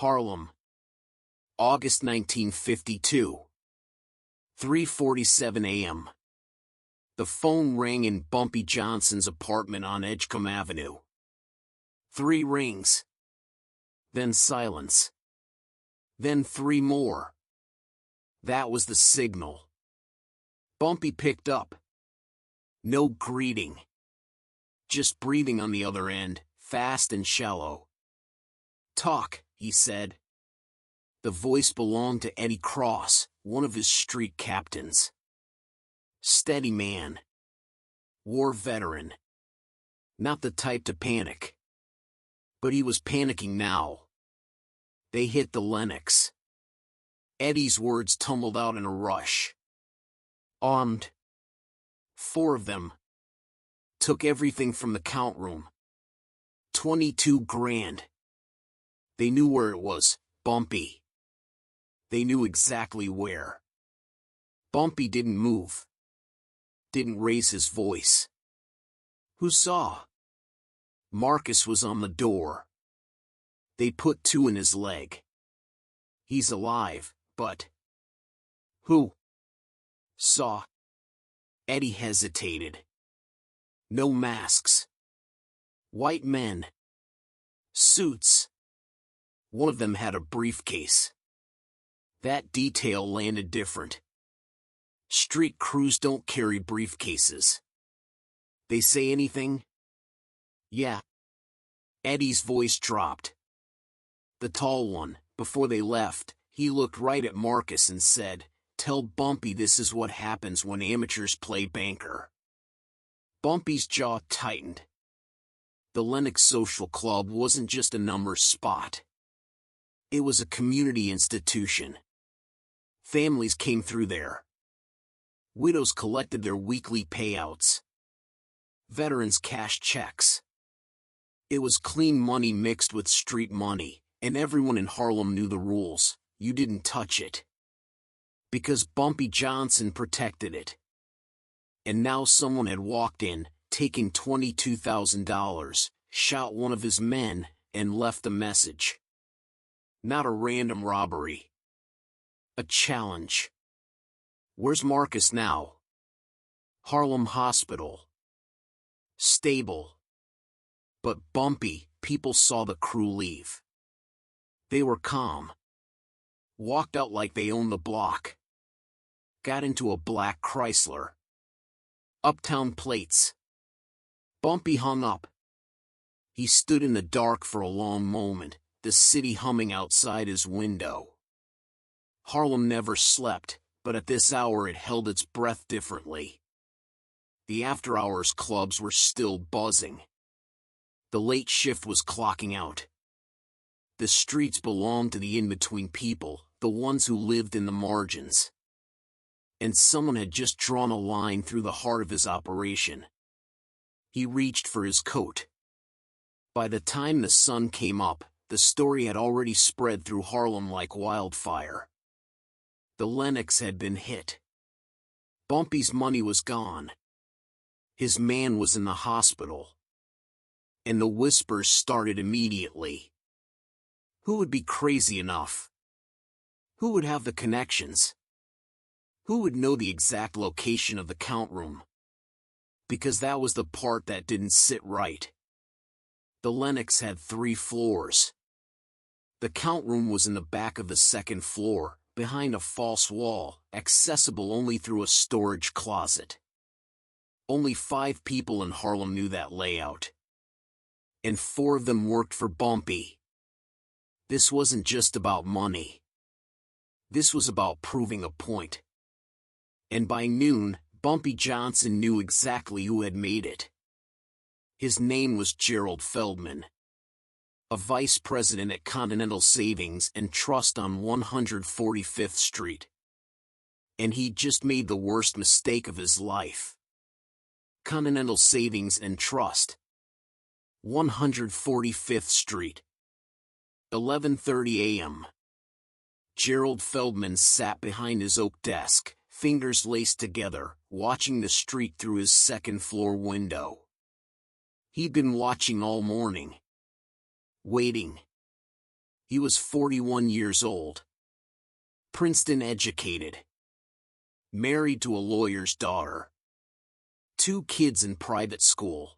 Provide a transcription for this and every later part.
Harlem, August 1952. 3:47 a.m. The phone rang in Bumpy Johnson's apartment on Edgecombe Avenue. 3 rings. Then silence. Then 3 more. That was the signal. Bumpy picked up. No greeting. Just breathing on the other end, fast and shallow. "Talk," he said. The voice belonged to Eddie Cross, one of his street captains. Steady man. War veteran. Not the type to panic. But he was panicking now. They hit the Lenox. Eddie's words tumbled out in a rush. Armed. 4 of them. Took everything from the count room. 22 grand. They knew where it was, Bumpy. They knew exactly where. Bumpy didn't move. Didn't raise his voice. Who saw? Marcus was on the door. They put 2 in his leg. He's alive, but... Who? Saw. Eddie hesitated. No masks. White men. Suits. One of them had a briefcase. That detail landed different. Street crews don't carry briefcases. They say anything? Yeah. Eddie's voice dropped. The tall one, before they left, he looked right at Marcus and said, "Tell Bumpy this is what happens when amateurs play banker." Bumpy's jaw tightened. The Lenox Social Club wasn't just a numbers spot. It was a community institution. Families came through there. Widows collected their weekly payouts. Veterans cashed checks. It was clean money mixed with street money, and everyone in Harlem knew the rules. You didn't touch it. Because Bumpy Johnson protected it. And now someone had walked in, taken $22,000, shot one of his men, and left a message. Not a random robbery. A challenge. Where's Marcus now? Harlem Hospital. Stable. But Bumpy, people saw the crew leave. They were calm. Walked out like they owned the block. Got into a black Chrysler. Uptown plates. Bumpy hung up. He stood in the dark for a long moment, the city humming outside his window. Harlem never slept, but at this hour it held its breath differently. The after-hours clubs were still buzzing. The late shift was clocking out. The streets belonged to the in-between people, the ones who lived in the margins. And someone had just drawn a line through the heart of his operation. He reached for his coat. By the time the sun came up, the story had already spread through Harlem like wildfire. The Lenox had been hit. Bumpy's money was gone. His man was in the hospital. And the whispers started immediately. Who would be crazy enough? Who would have the connections? Who would know the exact location of the count room? Because that was the part that didn't sit right. The Lenox had 3 floors. The count room was in the back of the 2nd floor, behind a false wall, accessible only through a storage closet. Only 5 people in Harlem knew that layout. And 4 of them worked for Bumpy. This wasn't just about money. This was about proving a point. And by noon, Bumpy Johnson knew exactly who had made it. His name was Gerald Feldman. A vice president at Continental Savings and Trust on 145th Street. And he'd just made the worst mistake of his life. Continental Savings and Trust. 145th Street. 11:30 a.m. Gerald Feldman sat behind his oak desk, fingers laced together, watching the street through his 2nd-floor window. He'd been watching all morning. Waiting. He was 41 years old. Princeton-educated. Married to a lawyer's daughter. 2 kids in private school.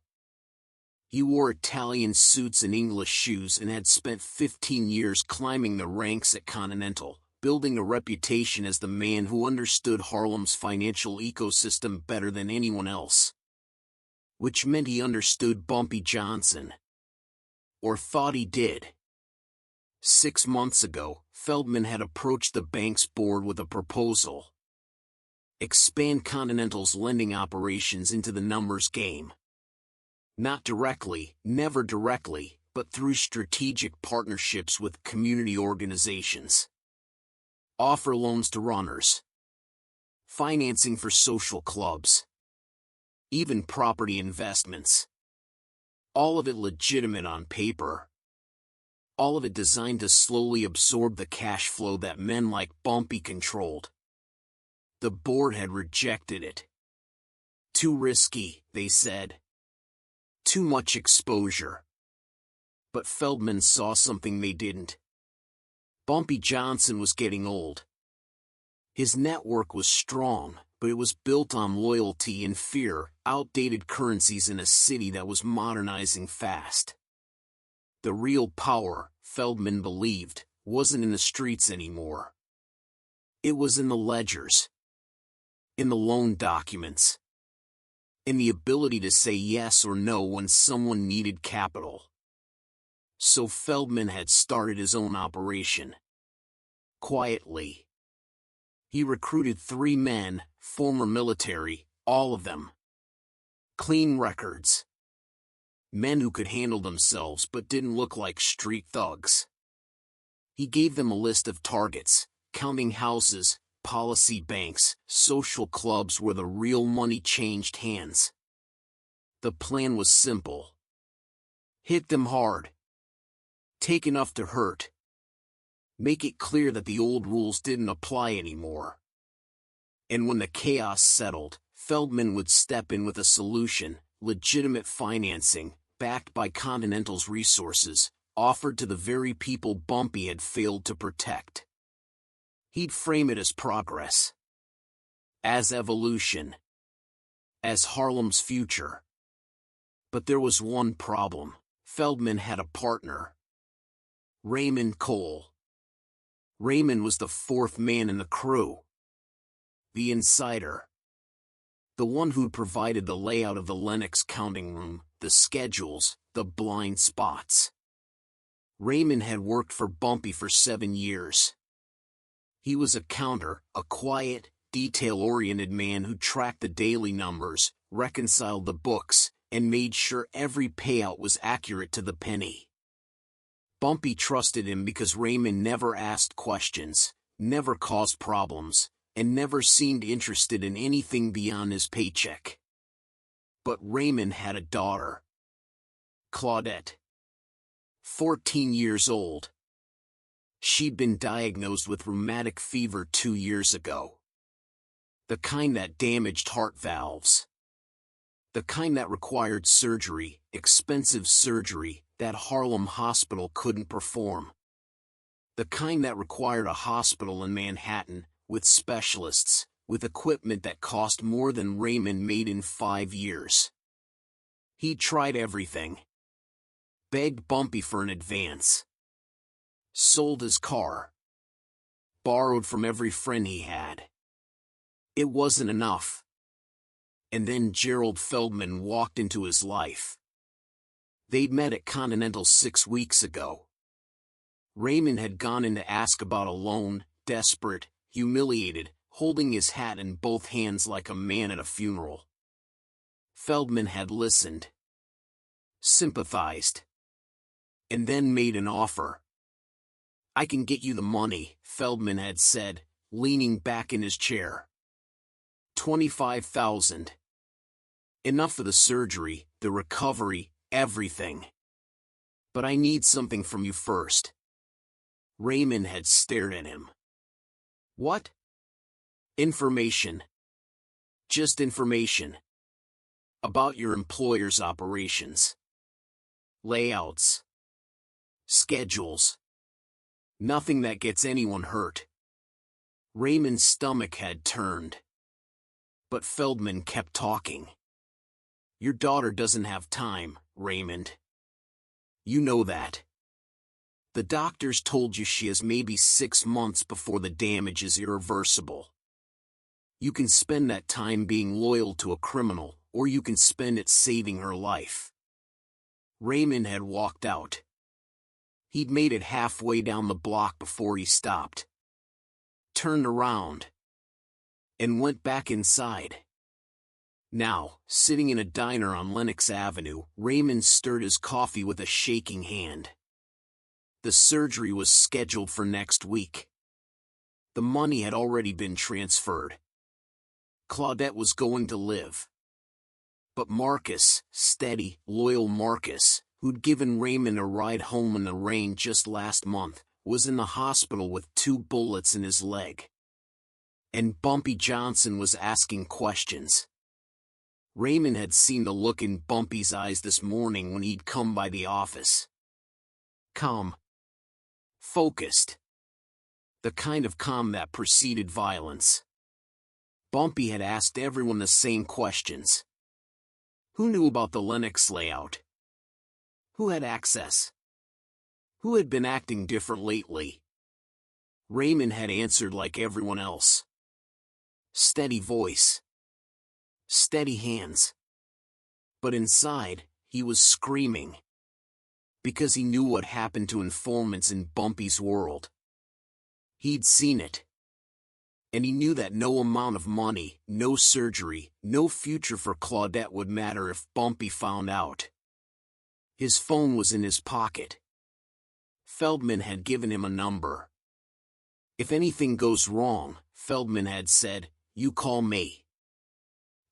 He wore Italian suits and English shoes and had spent 15 years climbing the ranks at Continental, building a reputation as the man who understood Harlem's financial ecosystem better than anyone else. Which meant he understood Bumpy Johnson. Or thought he did. 6 months ago, Feldman had approached the bank's board with a proposal. Expand Continental's lending operations into the numbers game. Not directly, never directly, but through strategic partnerships with community organizations. Offer loans to runners. Financing for social clubs. Even property investments. All of it legitimate on paper. All of it designed to slowly absorb the cash flow that men like Bumpy controlled. The board had rejected it. Too risky, they said. Too much exposure. But Feldman saw something they didn't. Bumpy Johnson was getting old. His network was strong, but it was built on loyalty and fear, outdated currencies in a city that was modernizing fast. The real power, Feldman believed, wasn't in the streets anymore. It was in the ledgers. In the loan documents. In the ability to say yes or no when someone needed capital. So Feldman had started his own operation. Quietly. He recruited 3 men, former military, all of them. Clean records. Men who could handle themselves but didn't look like street thugs. He gave them a list of targets, counting houses, policy banks, social clubs where the real money changed hands. The plan was simple. Hit them hard. Take enough to hurt. Make it clear that the old rules didn't apply anymore. And when the chaos settled, Feldman would step in with a solution, legitimate financing, backed by Continental's resources, offered to the very people Bumpy had failed to protect. He'd frame it as progress. As evolution. As Harlem's future. But there was one problem. Feldman had a partner. Raymond Cole. Raymond was the 4th man in the crew. The insider. The one who'd provided the layout of the Lenox counting room, the schedules, the blind spots. Raymond had worked for Bumpy for 7 years. He was a counter, a quiet, detail-oriented man who tracked the daily numbers, reconciled the books, and made sure every payout was accurate to the penny. Bumpy trusted him because Raymond never asked questions, never caused problems, and never seemed interested in anything beyond his paycheck. But Raymond had a daughter. Claudette. 14 years old. She'd been diagnosed with rheumatic fever 2 years ago. The kind that damaged heart valves. The kind that required surgery, expensive surgery, that Harlem hospital couldn't perform. The kind that required a hospital in Manhattan, with specialists, with equipment that cost more than Raymond made in 5 years. He'd tried everything. Begged Bumpy for an advance. Sold his car. Borrowed from every friend he had. It wasn't enough. And then Gerald Feldman walked into his life. They'd met at Continental 6 weeks ago. Raymond had gone in to ask about a loan, desperate, humiliated, holding his hat in both hands like a man at a funeral. Feldman had listened. Sympathized. And then made an offer. "I can get you the money," Feldman had said, leaning back in his chair. $25,000. Enough for the surgery, the recovery, everything. But I need something from you first. Raymond had stared at him. What? Information. Just information. About your employer's operations. Layouts. Schedules. Nothing that gets anyone hurt. Raymond's stomach had turned. But Feldman kept talking. Your daughter doesn't have time, Raymond. You know that. The doctors told you she has maybe 6 months before the damage is irreversible. You can spend that time being loyal to a criminal, or you can spend it saving her life. Raymond had walked out. He'd made it halfway down the block before he stopped, turned around, and went back inside. Now, sitting in a diner on Lenox Avenue, Raymond stirred his coffee with a shaking hand. The surgery was scheduled for next week. The money had already been transferred. Claudette was going to live. But Marcus, steady, loyal Marcus, who'd given Raymond a ride home in the rain just last month, was in the hospital with 2 bullets in his leg. And Bumpy Johnson was asking questions. Raymond had seen the look in Bumpy's eyes this morning when he'd come by the office. Calm. Focused. The kind of calm that preceded violence. Bumpy had asked everyone the same questions. Who knew about the Lenox layout? Who had access? Who had been acting different lately? Raymond had answered like everyone else. Steady voice. Steady hands. But inside, he was screaming. Because he knew what happened to informants in Bumpy's world. He'd seen it. And he knew that no amount of money, no surgery, no future for Claudette would matter if Bumpy found out. His phone was in his pocket. Feldman had given him a number. If anything goes wrong, Feldman had said, you call me.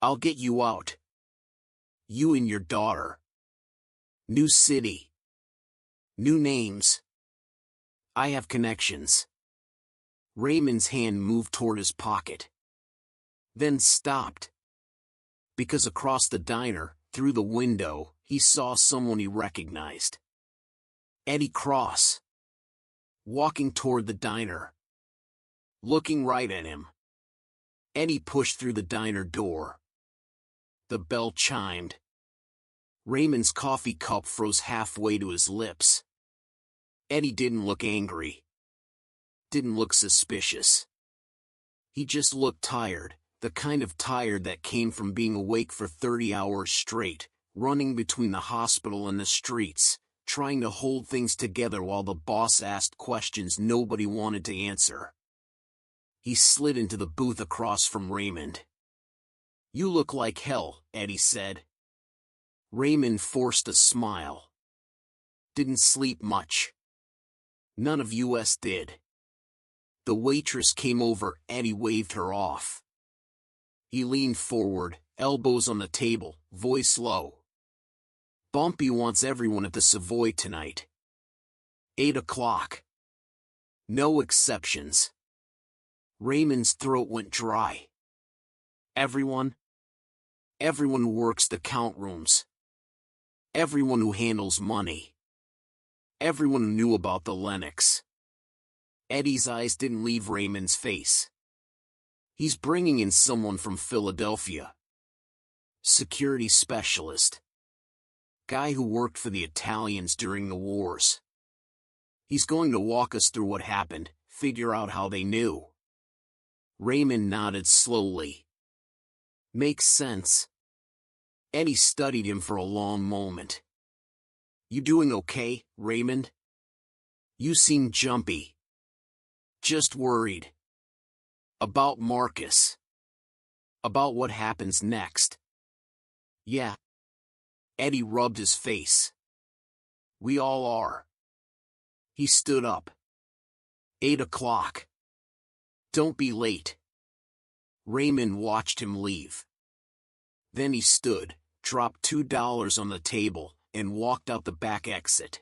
I'll get you out. You and your daughter. New city. New names. I have connections. Raymond's hand moved toward his pocket. Then stopped. Because across the diner, through the window, he saw someone he recognized. Eddie Cross. Walking toward the diner. Looking right at him. Eddie pushed through the diner door. The bell chimed. Raymond's coffee cup froze halfway to his lips. Eddie didn't look angry. Didn't look suspicious. He just looked tired, the kind of tired that came from being awake for 30 hours straight, running between the hospital and the streets, trying to hold things together while the boss asked questions nobody wanted to answer. He slid into the booth across from Raymond. You look like hell, Eddie said. Raymond forced a smile. Didn't sleep much. None of us did. The waitress came over, Eddie waved her off. He leaned forward, elbows on the table, voice low. Bumpy wants everyone at the Savoy tonight. 8 o'clock. No exceptions. Raymond's throat went dry. Everyone? Everyone who works the count rooms. Everyone who handles money. Everyone who knew about the Lenox. Eddie's eyes didn't leave Raymond's face. He's bringing in someone from Philadelphia. Security specialist. Guy who worked for the Italians during the wars. He's going to walk us through what happened, figure out how they knew. Raymond nodded slowly. Makes sense. Eddie studied him for a long moment. You doing okay, Raymond? You seem jumpy. Just worried. About Marcus. About what happens next. Yeah. Eddie rubbed his face. We all are. He stood up. 8 o'clock. Don't be late. Raymond watched him leave. Then he stood, dropped $2 on the table, and walked out the back exit.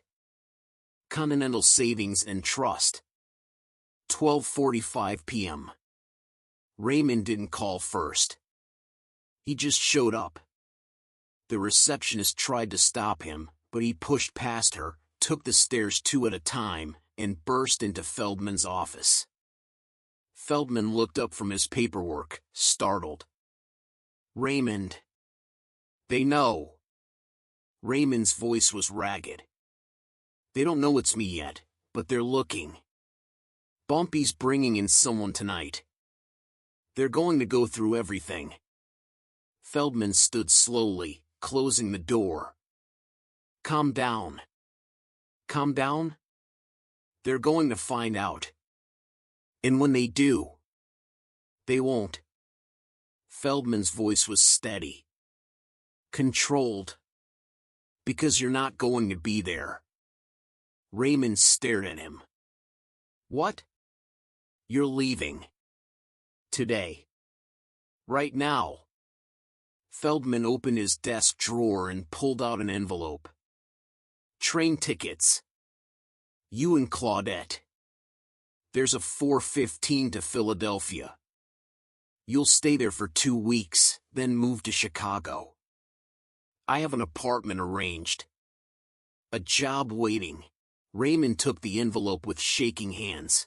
Continental Savings and Trust. 12:45 p.m. Raymond didn't call first. He just showed up. The receptionist tried to stop him, but he pushed past her, took the stairs 2 at a time, and burst into Feldman's office. Feldman looked up from his paperwork, startled. "Raymond. They know." Raymond's voice was ragged. "They don't know it's me yet, but they're looking. Bumpy's bringing in someone tonight. They're going to go through everything." Feldman stood slowly, closing the door. "Calm down." "Calm down? They're going to find out. And when they do, they won't." Feldman's voice was steady. "Controlled. Because you're not going to be there." Raymond stared at him. "What?" "You're leaving. Today. Right now." Feldman opened his desk drawer and pulled out an envelope. "Train tickets. You and Claudette. There's a 4:15 to Philadelphia. You'll stay there for 2 weeks, then move to Chicago. I have an apartment arranged. A job waiting." Raymond took the envelope with shaking hands.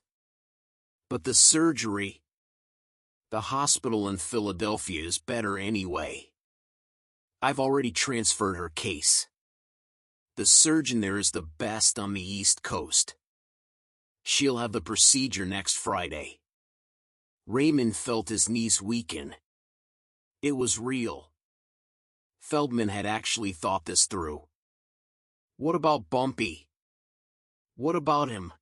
"But the surgery. The hospital in Philadelphia is better anyway. I've already transferred her case. The surgeon there is the best on the East Coast. She'll have the procedure next Friday." Raymond felt his knees weaken. It was real. Feldman had actually thought this through. "What about Bumpy? What about him?"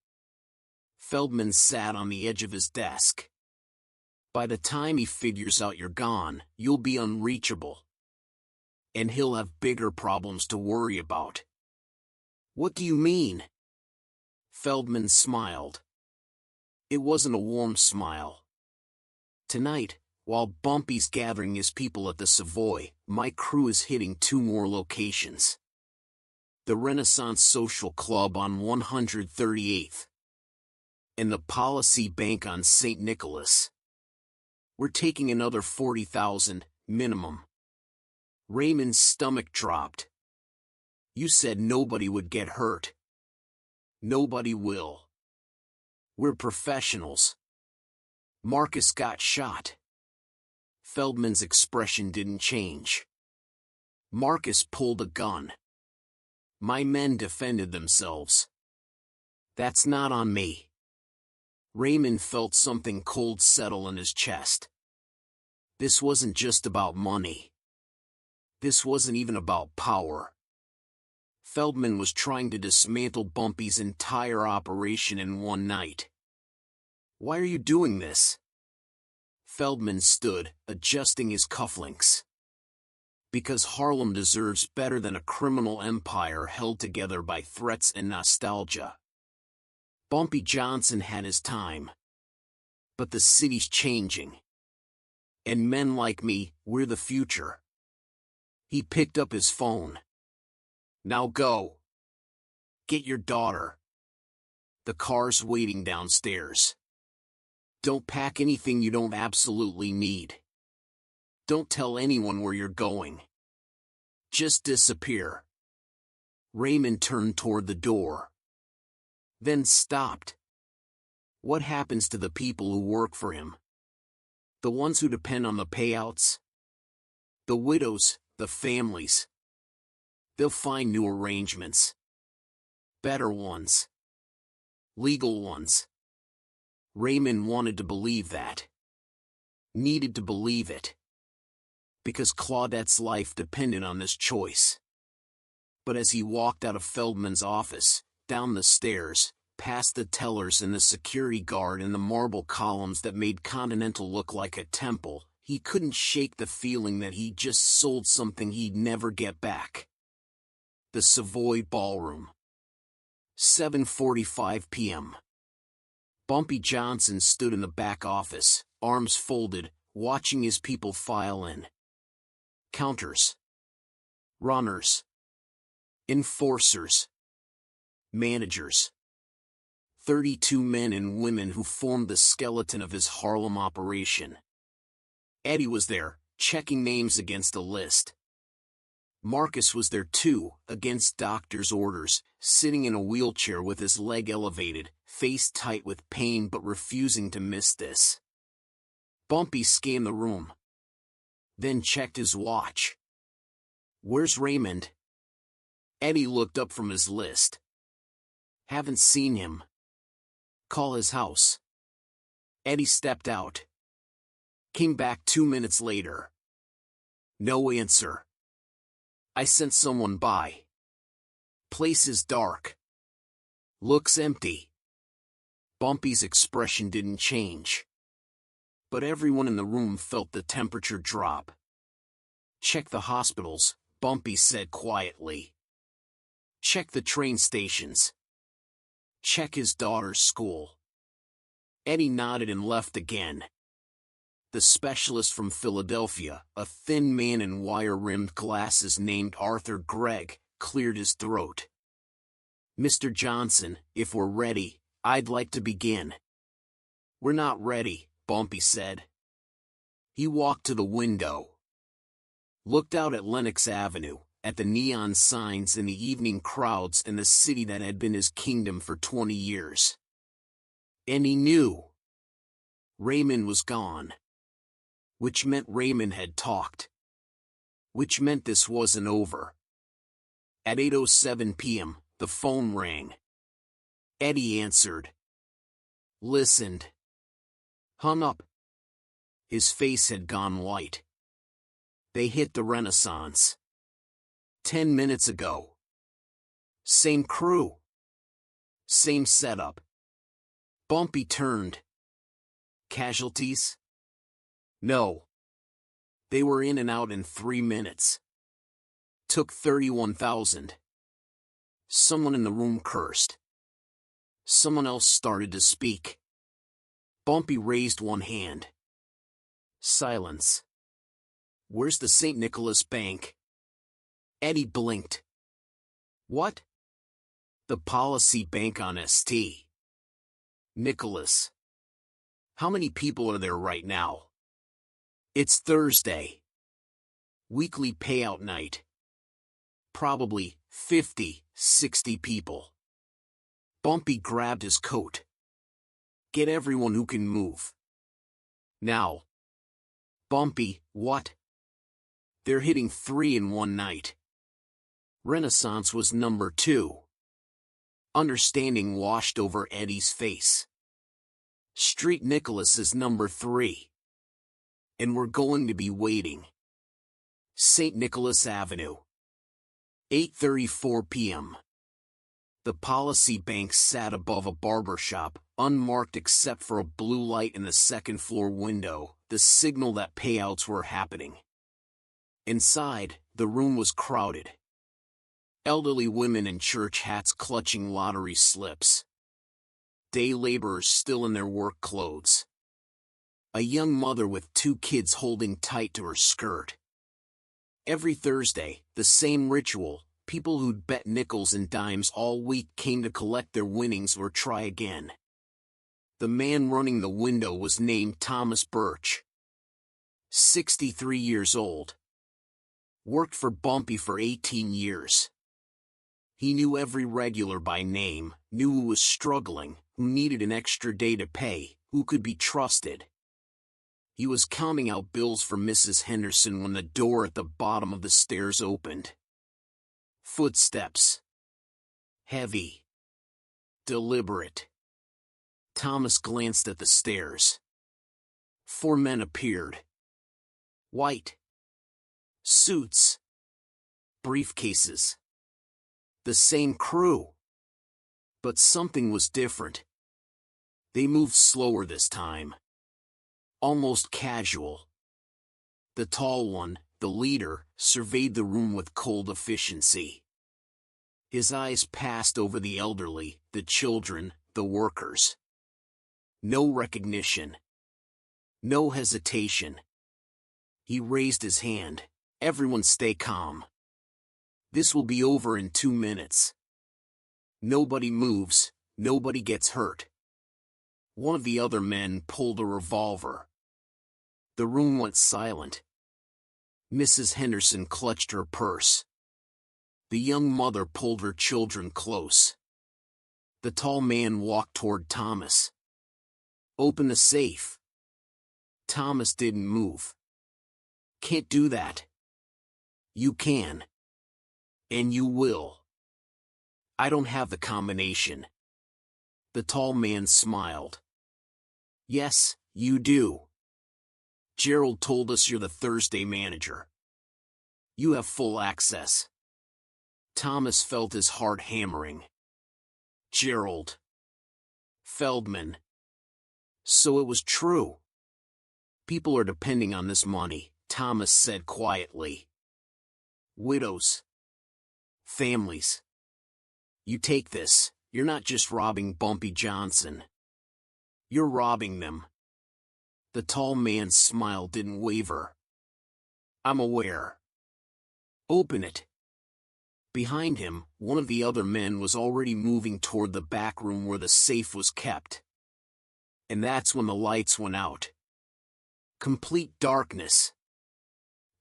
Feldman sat on the edge of his desk. "By the time he figures out you're gone, you'll be unreachable. And he'll have bigger problems to worry about." "What do you mean?" Feldman smiled. It wasn't a warm smile. "Tonight, while Bumpy's gathering his people at the Savoy, my crew is hitting 2 more locations. The Renaissance Social Club on 138th. And the Policy Bank on St. Nicholas. We're taking another 40,000, minimum." Raymond's stomach dropped. "You said nobody would get hurt." "Nobody will. We're professionals. Marcus got shot." Feldman's expression didn't change. "Marcus pulled a gun. My men defended themselves. That's not on me." Raymond felt something cold settle in his chest. This wasn't just about money. This wasn't even about power. Feldman was trying to dismantle Bumpy's entire operation in one night. "Why are you doing this?" Feldman stood, adjusting his cufflinks. "Because Harlem deserves better than a criminal empire held together by threats and nostalgia. Bumpy Johnson had his time. But the city's changing. And men like me, we're the future." He picked up his phone. "Now go. Get your daughter. The car's waiting downstairs. Don't pack anything you don't absolutely need. Don't tell anyone where you're going. Just disappear." Raymond turned toward the door. Then stopped. What happens to the people who work for him? The ones who depend on the payouts? The widows, the families. They'll find new arrangements. Better ones. Legal ones. Raymond wanted to believe that. Needed to believe it. Because Claudette's life depended on this choice. But as he walked out of Feldman's office, down the stairs, past the tellers and the security guard and the marble columns that made Continental look like a temple, he couldn't shake the feeling that he'd just sold something he'd never get back. The Savoy Ballroom. 7:45 p.m. Bumpy Johnson stood in the back office, arms folded, watching his people file in. Counters. Runners. Enforcers. Managers. 32 men and women who formed the skeleton of his Harlem operation. Eddie was there, checking names against a list. Marcus was there too, against doctor's orders, sitting in a wheelchair with his leg elevated, face tight with pain but refusing to miss this. Bumpy scanned the room. Then checked his watch. "Where's Raymond?" Eddie looked up from his list. "Haven't seen him." "Call his house." Eddie stepped out. Came back 2 minutes later. "No answer." "I sent someone by. Place is dark. Looks empty." Bumpy's expression didn't change. But everyone in the room felt the temperature drop. "Check the hospitals," Bumpy said quietly. "Check the train stations. Check his daughter's school." Eddie nodded and left again. The specialist from Philadelphia, a thin man in wire-rimmed glasses named Arthur Gregg, cleared his throat. "Mr. Johnson, if we're ready, I'd like to begin." "We're not ready," Bumpy said. He walked to the window. Looked out at Lenox Avenue, at the neon signs and the evening crowds and the city that had been his kingdom for 20 years. And he knew. Raymond was gone. Which meant Raymond had talked. Which meant this wasn't over. At 8:07 p.m., the phone rang. Eddie answered. Listened. Hung up. His face had gone white. They hit the Renaissance. 10 minutes ago. Same crew. Same setup. Bumpy turned. Casualties? No. They were in and out in 3 minutes. Took 31,000. Someone in the room cursed. Someone else started to speak. Bumpy raised one hand. Silence. Where's the St. Nicholas Bank? Eddie blinked. What? The Policy Bank on St. Nicholas. How many people are there right now? It's Thursday. Weekly payout night. Probably 50, 60 people. Bumpy grabbed his coat. Get everyone who can move. Now. Bumpy, what? They're hitting 3 in one night. Renaissance was number 2. Understanding washed over Eddie's face. Street Nicholas is number 3. And we're going to be waiting. St. Nicholas Avenue. 8:34 p.m. The Policy Bank sat above a barber shop, unmarked except for a blue light in the second-floor window, the signal that payouts were happening. Inside, the room was crowded. Elderly women in church hats clutching lottery slips. Day laborers still in their work clothes. A young mother with 2 kids holding tight to her skirt. Every Thursday, the same ritual. People who'd bet nickels and dimes all week came to collect their winnings or try again. The man running the window was named Thomas Birch. 63 years old. Worked for Bumpy for 18 years. He knew every regular by name, knew who was struggling, who needed an extra day to pay, who could be trusted. He was counting out bills for Mrs. Henderson when the door at the bottom of the stairs opened. Footsteps. Heavy. Deliberate. Thomas glanced at the stairs. 4 men appeared. White. Suits. Briefcases. The same crew. But something was different. They moved slower this time. Almost casual. The tall one, the leader, surveyed the room with cold efficiency. His eyes passed over the elderly, the children, the workers. No recognition. No hesitation. He raised his hand. Everyone stay calm. This will be over in 2 minutes. Nobody moves, nobody gets hurt. One of the other men pulled a revolver. The room went silent. Mrs. Henderson clutched her purse. The young mother pulled her children close. The tall man walked toward Thomas. "Open the safe." Thomas didn't move. "Can't do that." "You can. And you will." "I don't have the combination." The tall man smiled. "Yes, you do. Gerald told us you're the Thursday manager. You have full access." Thomas felt his heart hammering. Gerald Feldman. So it was true. "People are depending on this money," Thomas said quietly. "Widows. Families. You take this, you're not just robbing Bumpy Johnson. You're robbing them." The tall man's smile didn't waver. "I'm aware." "Open it." Behind him, one of the other men was already moving toward the back room where the safe was kept. And that's when the lights went out. Complete darkness.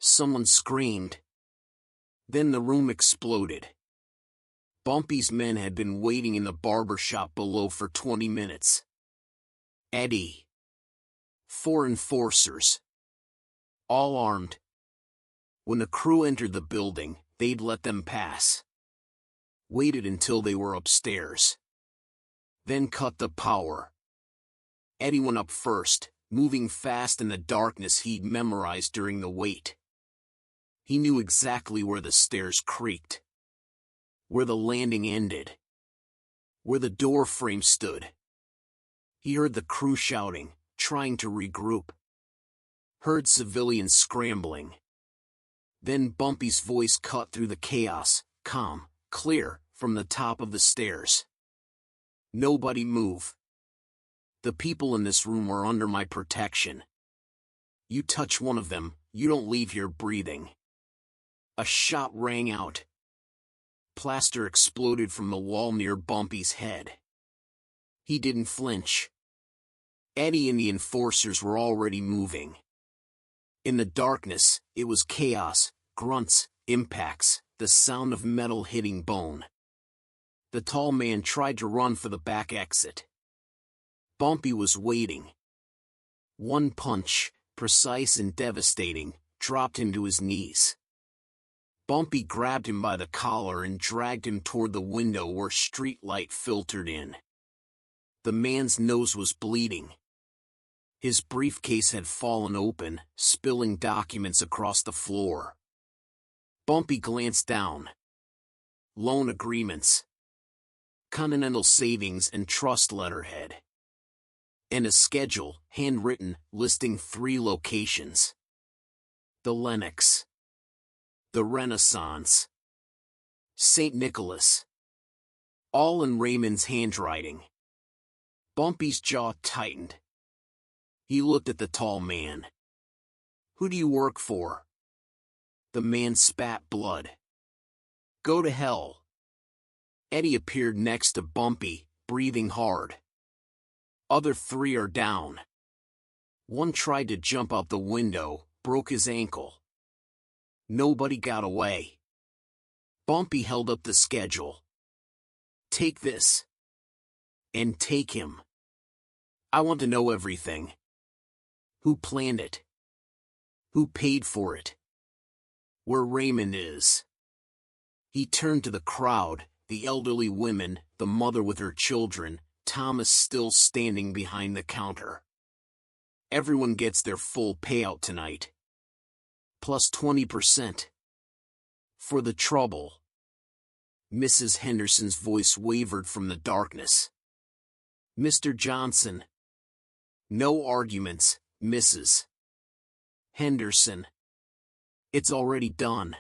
Someone screamed. Then the room exploded. Bumpy's men had been waiting in the barber shop below for 20 minutes. Eddie. 4 enforcers. All armed. When the crew entered the building, they'd let them pass. Waited until they were upstairs. Then cut the power. Eddie went up first, moving fast in the darkness he'd memorized during the wait. He knew exactly where the stairs creaked. Where the landing ended. Where the door frame stood. He heard the crew shouting, trying to regroup. Heard civilians scrambling. Then Bumpy's voice cut through the chaos, calm, clear, from the top of the stairs. "Nobody move. The people in this room are under my protection. You touch one of them, you don't leave here breathing." A shot rang out. Plaster exploded from the wall near Bumpy's head. He didn't flinch. Eddie and the enforcers were already moving. In the darkness, it was chaos, grunts, impacts, the sound of metal hitting bone. The tall man tried to run for the back exit. Bumpy was waiting. One punch, precise and devastating, dropped him to his knees. Bumpy grabbed him by the collar and dragged him toward the window where street light filtered in. The man's nose was bleeding. His briefcase had fallen open, spilling documents across the floor. Bumpy glanced down. Loan agreements. Continental Savings and Trust letterhead. And a schedule, handwritten, listing 3 locations. The Lenox. The Renaissance. St. Nicholas. All in Raymond's handwriting. Bumpy's jaw tightened. He looked at the tall man. "Who do you work for?" The man spat blood. "Go to hell." Eddie appeared next to Bumpy, breathing hard. "Other 3 are down. One tried to jump out the window, broke his ankle. Nobody got away." Bumpy held up the schedule. "Take this. And take him. I want to know everything. Who planned it? Who paid for it? Where Raymond is." He turned to the crowd, the elderly women, the mother with her children, Thomas still standing behind the counter. "Everyone gets their full payout tonight. Plus 20%. For the trouble." Mrs. Henderson's voice wavered from the darkness. "Mr. Johnson." "No arguments, Mrs. Henderson. It's already done."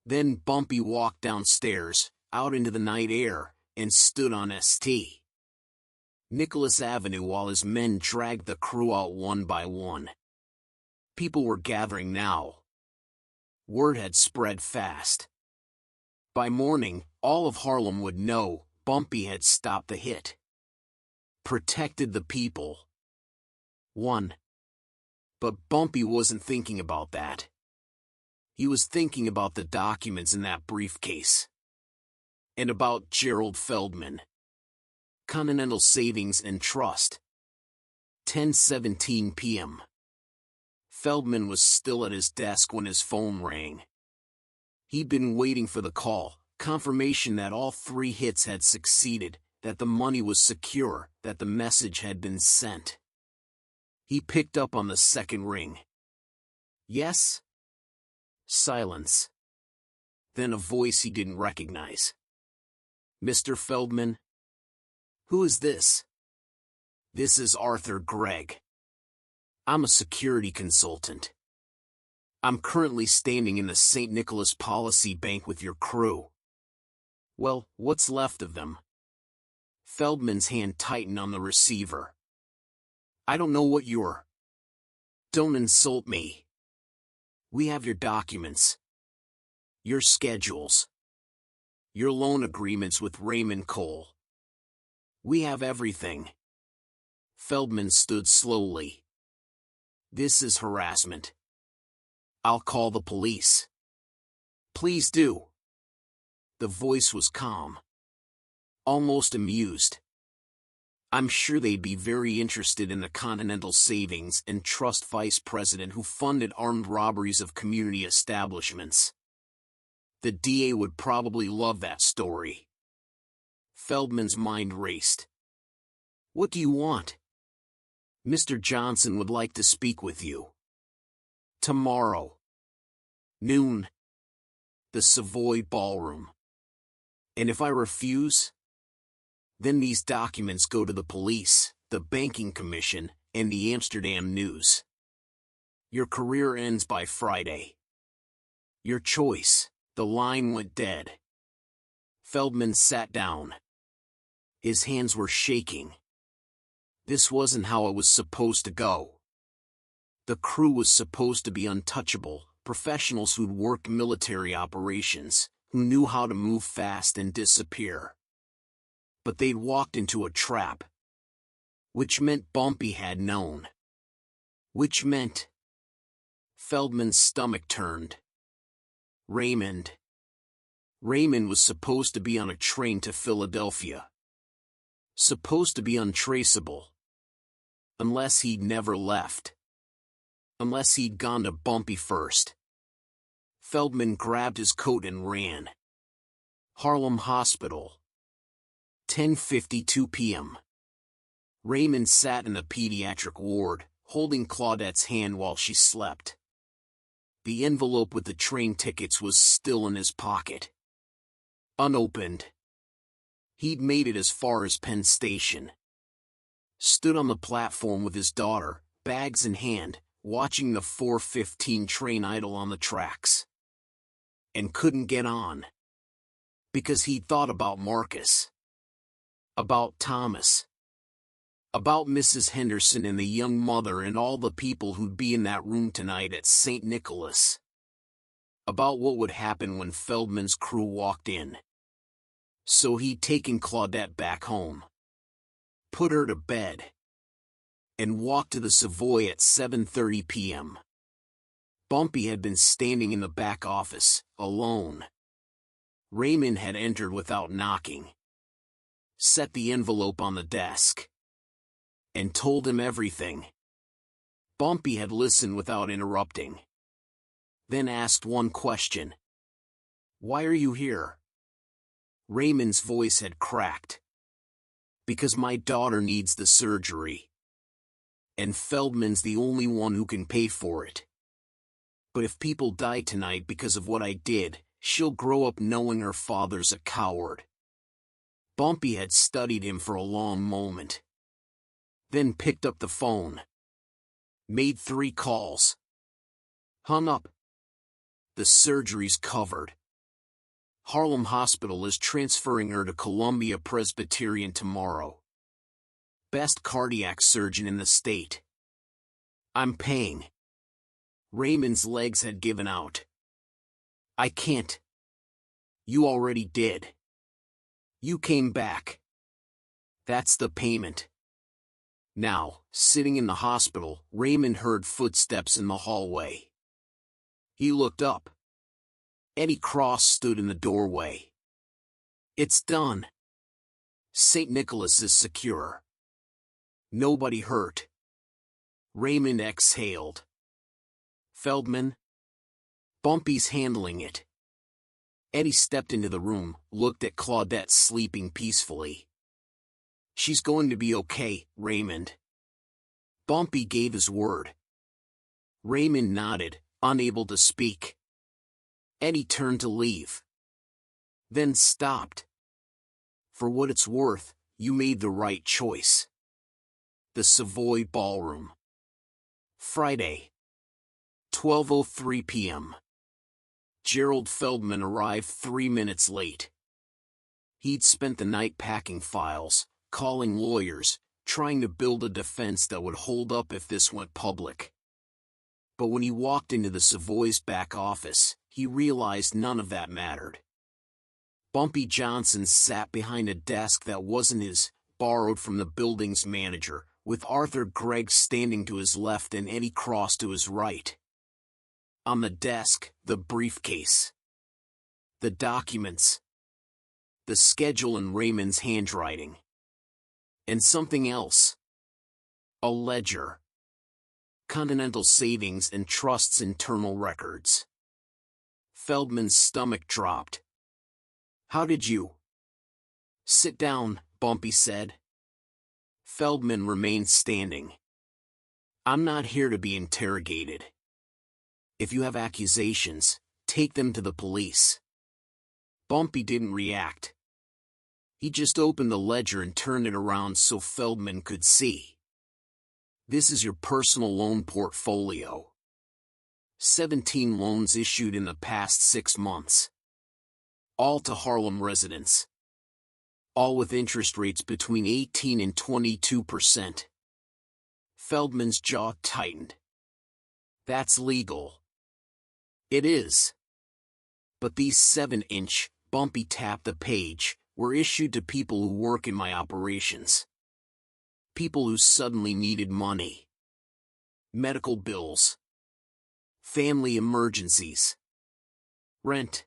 Then Bumpy walked downstairs, out into the night air, and stood on St. Nicholas Avenue while his men dragged the crew out one by one. People were gathering now. Word had spread fast. By morning, all of Harlem would know Bumpy had stopped the hit. Protected the people. Won. But Bumpy wasn't thinking about that. He was thinking about the documents in that briefcase. And about Gerald Feldman. Continental Savings and Trust. 10:17 p.m. Feldman was still at his desk when his phone rang. He'd been waiting for the call, confirmation that all 3 hits had succeeded, that the money was secure, that the message had been sent. He picked up on the second ring. Yes? Silence. Then a voice he didn't recognize. Mr. Feldman? Who is this? This is Arthur Gregg. I'm a security consultant. I'm currently standing in the St. Nicholas Policy Bank with your crew. Well, what's left of them? Feldman's hand tightened on the receiver. I don't know what you're. Don't insult me. We have your documents. Your schedules. Your loan agreements with Raymond Cole. We have everything. Feldman stood slowly. This is harassment. I'll call the police. Please do. The voice was calm. Almost amused. I'm sure they'd be very interested in the Continental Savings and Trust vice president who funded armed robberies of community establishments. The DA would probably love that story. Feldman's mind raced. What do you want? Mr. Johnson would like to speak with you. Tomorrow. Noon. The Savoy Ballroom. And if I refuse? Then these documents go to the police, the Banking Commission, and the Amsterdam News. Your career ends by Friday. Your choice. The line went dead. Feldman sat down. His hands were shaking. This wasn't how it was supposed to go. The crew was supposed to be untouchable, professionals who'd worked military operations, who knew how to move fast and disappear. But they'd walked into a trap. Which meant Bumpy had known. Which meant... Feldman's stomach turned. Raymond. Raymond was supposed to be on a train to Philadelphia. Supposed to be untraceable. Unless he'd never left. Unless he'd gone to Bumpy first. Feldman grabbed his coat and ran. Harlem Hospital. 10:52 p.m. Raymond sat in the pediatric ward, holding Claudette's hand while she slept. The envelope with the train tickets was still in his pocket. Unopened. He'd made it as far as Penn Station. Stood on the platform with his daughter, bags in hand, watching the 4:15 train idle on the tracks. And couldn't get on. Because he'd thought about Marcus. About Thomas. About Mrs. Henderson and the young mother and all the people who'd be in that room tonight at St. Nicholas. About what would happen when Feldman's crew walked in. So he'd taken Claudette back home. Put her to bed. And walked to the Savoy at 7:30 p.m. Bumpy had been standing in the back office, alone. Raymond had entered without knocking. Set the envelope on the desk. And told him everything. Bumpy had listened without interrupting. Then asked one question. Why are you here? Raymond's voice had cracked. Because my daughter needs the surgery. And Feldman's the only one who can pay for it. But if people die tonight because of what I did, she'll grow up knowing her father's a coward. Bumpy had studied him for a long moment. Then picked up the phone. Made 3 calls. Hung up. The surgery's covered. Harlem Hospital is transferring her to Columbia Presbyterian tomorrow. Best cardiac surgeon in the state. I'm paying. Raymond's legs had given out. I can't. You already did. You came back. That's the payment. Now, sitting in the hospital, Raymond heard footsteps in the hallway. He looked up. Eddie Cross stood in the doorway. It's done. St. Nicholas is secure. Nobody hurt. Raymond exhaled. Feldman? Bumpy's handling it. Eddie stepped into the room, looked at Claudette sleeping peacefully. She's going to be okay, Raymond. Bumpy gave his word. Raymond nodded, unable to speak. Eddie turned to leave. Then stopped. For what it's worth, you made the right choice. The Savoy Ballroom. Friday. 12:03 p.m. Gerald Feldman arrived 3 minutes late. He'd spent the night packing files, calling lawyers, trying to build a defense that would hold up if this went public. But when he walked into the Savoy's back office, he realized none of that mattered. Bumpy Johnson sat behind a desk that wasn't his, borrowed from the building's manager, with Arthur Gregg standing to his left and Eddie Cross to his right. On the desk, the briefcase. The documents. The schedule in Raymond's handwriting. And something else. A ledger. Continental Savings and Trust's internal records. Feldman's stomach dropped. How did you? Sit down, Bumpy said. Feldman remained standing. I'm not here to be interrogated. If you have accusations, take them to the police. Bumpy didn't react. He just opened the ledger and turned it around so Feldman could see. This is your personal loan portfolio. 17 loans issued in the past 6 months. All to Harlem residents. All with interest rates between 18 and 22%. Feldman's jaw tightened. That's legal. It is. But these 7-inch, Bumpy tapped the page, were issued to people who work in my operations. People who suddenly needed money. Medical bills. Family emergencies. Rent.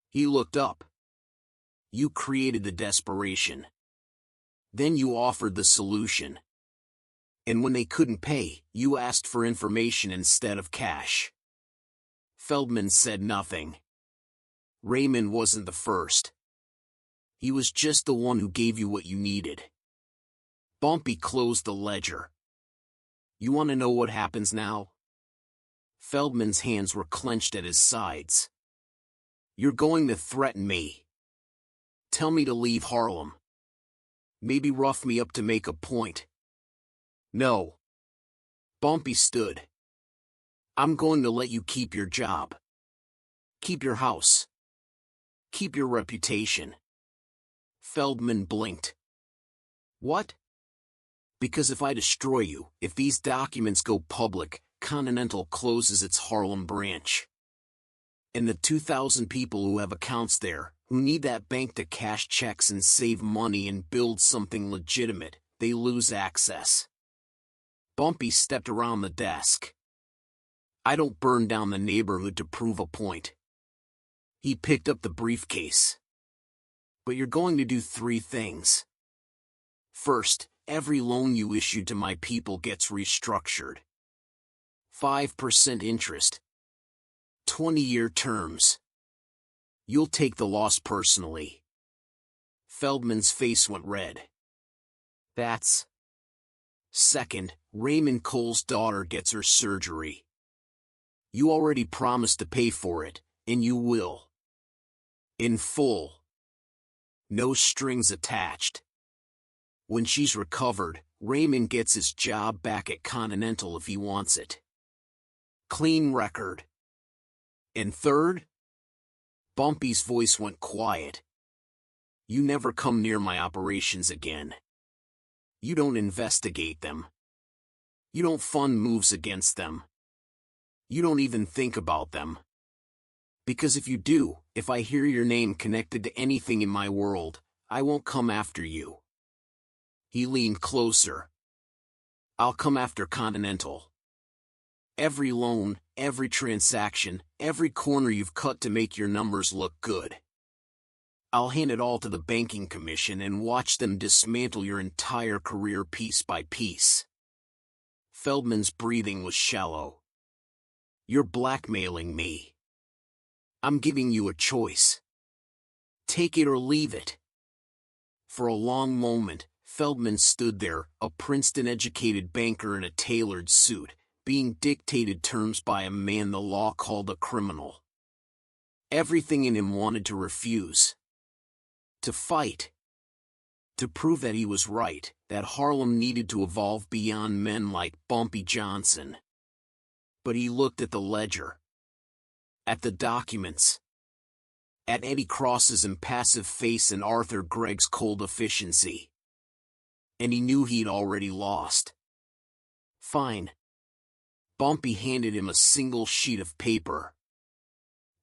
He looked up. You created the desperation. Then you offered the solution. And when they couldn't pay, you asked for information instead of cash. Feldman said nothing. Raymond wasn't the first. He was just the one who gave you what you needed. Bumpy closed the ledger. You want to know what happens now? Feldman's hands were clenched at his sides. You're going to threaten me. Tell me to leave Harlem. Maybe rough me up to make a point. No. Bumpy stood. I'm going to let you keep your job. Keep your house. Keep your reputation. Feldman blinked. What? Because if I destroy you, if these documents go public, Continental closes its Harlem branch. And the 2,000 people who have accounts there, who need that bank to cash checks and save money and build something legitimate, they lose access. Bumpy stepped around the desk. I don't burn down the neighborhood to prove a point. He picked up the briefcase. But you're going to do 3 things. First, every loan you issue to my people gets restructured. 5% interest. 20-year terms. You'll take the loss personally. Feldman's face went red. That's... Second, Raymond Cole's daughter gets her surgery. You already promised to pay for it, and you will. In full. No strings attached. When she's recovered, Raymond gets his job back at Continental if he wants it. Clean record. And third? Bumpy's voice went quiet. You never come near my operations again. You don't investigate them. You don't fund moves against them. You don't even think about them. Because if you do, if I hear your name connected to anything in my world, I won't come after you. He leaned closer. I'll come after Continental. Every loan, every transaction, every corner you've cut to make your numbers look good. I'll hand it all to the banking commission and watch them dismantle your entire career piece by piece. Feldman's breathing was shallow. You're blackmailing me. I'm giving you a choice. Take it or leave it. For a long moment, Feldman stood there, a Princeton-educated banker in a tailored suit, being dictated terms by a man the law called a criminal. Everything in him wanted to refuse. To fight. To prove that he was right, that Harlem needed to evolve beyond men like Bumpy Johnson. But he looked at the ledger. At the documents. At Eddie Cross's impassive face and Arthur Gregg's cold efficiency. And he knew he'd already lost. Fine. Bumpy handed him a single sheet of paper.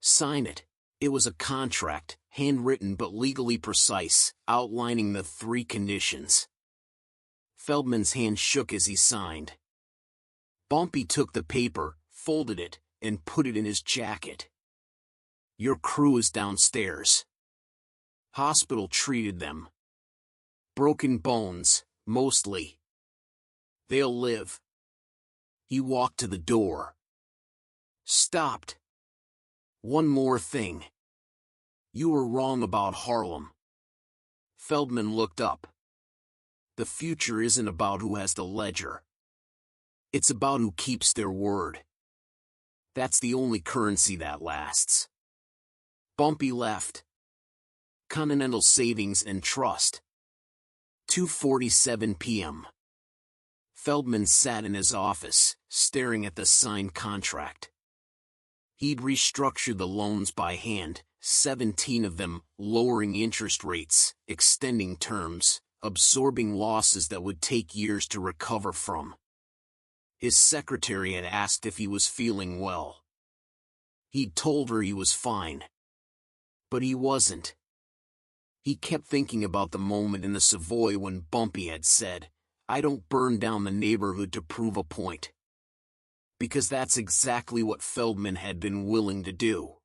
Sign it. It was a contract, handwritten but legally precise, outlining the 3 conditions. Feldman's hand shook as he signed. Bumpy took the paper, folded it, and put it in his jacket. Your crew is downstairs. Hospital treated them. Broken bones, mostly. They'll live. He walked to the door. Stopped. One more thing. You were wrong about Harlem. Feldman looked up. The future isn't about who has the ledger. It's about who keeps their word. That's the only currency that lasts. Bumpy left. Continental Savings and Trust. 2:47 p.m. Feldman sat in his office, staring at the signed contract. He'd restructured the loans by hand, 17 of them, lowering interest rates, extending terms, absorbing losses that would take years to recover from. His secretary had asked if he was feeling well. He'd told her he was fine. But he wasn't. He kept thinking about the moment in the Savoy when Bumpy had said, "I don't burn down the neighborhood to prove a point." Because that's exactly what Feldman had been willing to do.